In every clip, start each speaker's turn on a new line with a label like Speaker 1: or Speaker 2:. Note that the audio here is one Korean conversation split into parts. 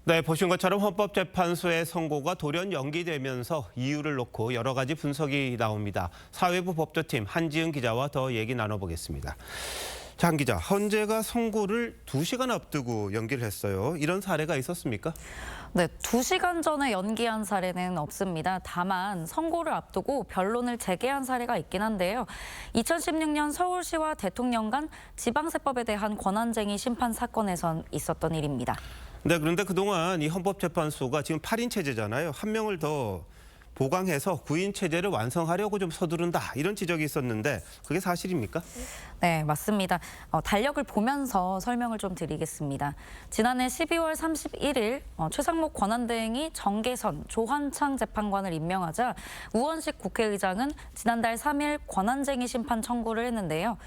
Speaker 1: 네, 보신 것처럼 헌법재판소의 선고가 돌연 연기되면서 이유를 놓고 여러 가지 분석이 나옵니다. 사회부 법조팀 한지은 기자와 더 얘기 나눠보겠습니다. 장 기자, 헌재가 선고를 2시간 앞두고 연기를 했어요. 이런 사례가 있었습니까?
Speaker 2: 네, 2시간 전에 연기한 사례는 없습니다. 다만 선고를 앞두고 변론을 재개한 사례가 있긴 한데요. 2016년 서울시와 대통령 간 지방세법에 대한 권한쟁의 심판 사건에선 있었던 일입니다.
Speaker 1: 네, 그런데 그동안 이 헌법재판소가 지금 8인 체제잖아요. 한 명을 더 보강해서 9인 체제를 완성하려고 좀 서두른다, 이런 지적이 있었는데 그게 사실입니까?
Speaker 2: 네, 맞습니다. 달력을 보면서 설명을 좀 드리겠습니다. 지난해 12월 31일 최상목 권한대행이 정계선 조환창 재판관을 임명하자 우원식 국회의장은 지난달 3일 권한쟁의 심판 청구를 했는데요.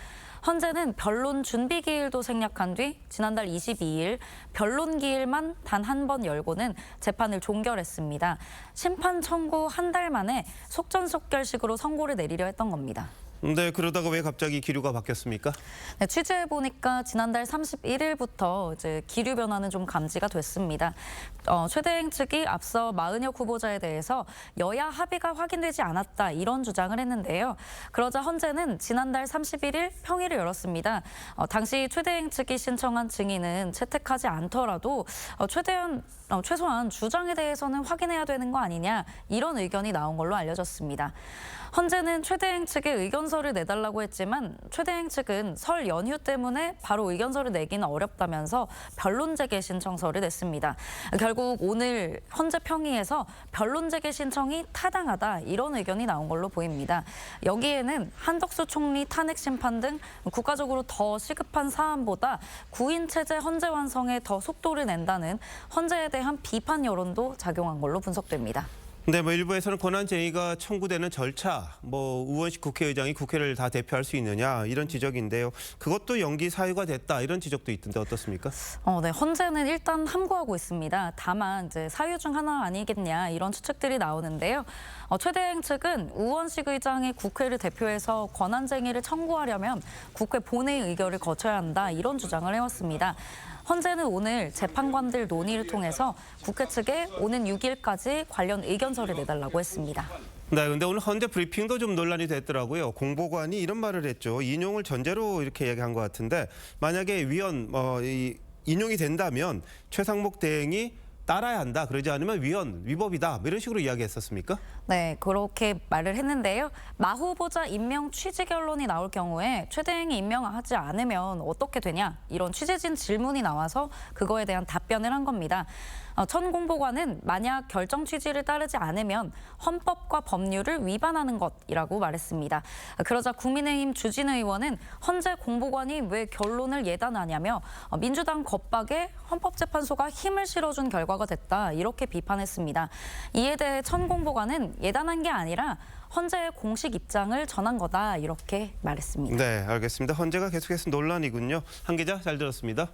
Speaker 2: 헌재는 변론 준비 기일도 생략한 뒤 지난달 22일 변론 기일만 단 한 번 열고는 재판을 종결했습니다. 심판 청구 한 달 만에 속전속결식으로 선고를 내리려 했던 겁니다.
Speaker 1: 네, 그러다가 왜 갑자기 기류가 바뀌었습니까?
Speaker 2: 네, 취재해보니까 지난달 31일부터 이제 기류 변화는 좀 감지가 됐습니다. 최대행 측이 앞서 마은혁 후보자에 대해서 여야 합의가 확인되지 않았다, 이런 주장을 했는데요. 그러자 헌재는 지난달 31일 평일을 열었습니다. 당시 최대행 측이 신청한 증인은 채택하지 않더라도 최소한 주장에 대해서는 확인해야 되는 거 아니냐, 이런 의견이 나온 걸로 알려졌습니다. 헌재는 최대행 측에 의견서를 내달라고 했지만 최대행 측은 설 연휴 때문에 바로 의견서를 내기는 어렵다면서 변론 재개 신청서를 냈습니다. 결국 오늘 헌재 평의에서 변론 재개 신청이 타당하다, 이런 의견이 나온 걸로 보입니다. 여기에는 한덕수 총리 탄핵 심판 등 국가적으로 더 시급한 사안보다 9인 체제 헌재 완성에 더 속도를 낸다는 헌재에 대한 비판 여론도 작용한 걸로 분석됩니다.
Speaker 1: 네, 일부에서는 권한쟁의가 청구되는 절차, 우원식 국회의장이 국회를 다 대표할 수 있느냐, 이런 지적인데요. 그것도 연기 사유가 됐다, 이런 지적도 있던데 어떻습니까?
Speaker 2: 네, 헌재는 일단 함구하고 있습니다. 다만 이제 사유 중 하나 아니겠냐, 이런 추측들이 나오는데요. 최대행 측은 우원식 의장이 국회를 대표해서 권한쟁의를 청구하려면 국회 본회의 의결을 거쳐야 한다, 이런 주장을 해왔습니다. 헌재는 오늘 재판관들 논의를 통해서 국회 측에 오는 6일까지 관련 의견서를 내달라고 했습니다.
Speaker 1: 네, 근데 오늘 헌재 브리핑도 좀 논란이 됐더라고요. 공보관이 이런 말을 했죠. 인용을 전제로 이렇게 얘기한 것 같은데, 만약에 인용이 된다면 최상목 대행이 따라야 한다, 그러지 않으면 위법이다, 이런 식으로 이야기했었습니까?
Speaker 2: 네, 그렇게 말을 했는데요. 마 후보자 임명 취지 결론이 나올 경우에 최대행이 임명하지 않으면 어떻게 되냐, 이런 취재진 질문이 나와서 그거에 대한 답변을 한 겁니다. 천 공보관은 만약 결정 취지를 따르지 않으면 헌법과 법률을 위반하는 것이라고 말했습니다. 그러자 국민의힘 주진 의원은 헌재 공보관이 왜 결론을 예단하냐며 민주당 겁박에 헌법재판소가 힘을 실어준 결과가 됐다, 이렇게 비판했습니다. 이에 대해 천 공보관은 예단한 게 아니라 헌재의 공식 입장을 전한 거다, 이렇게 말했습니다.
Speaker 1: 네, 알겠습니다. 헌재가 계속해서 논란이군요. 한 기자, 잘 들었습니다.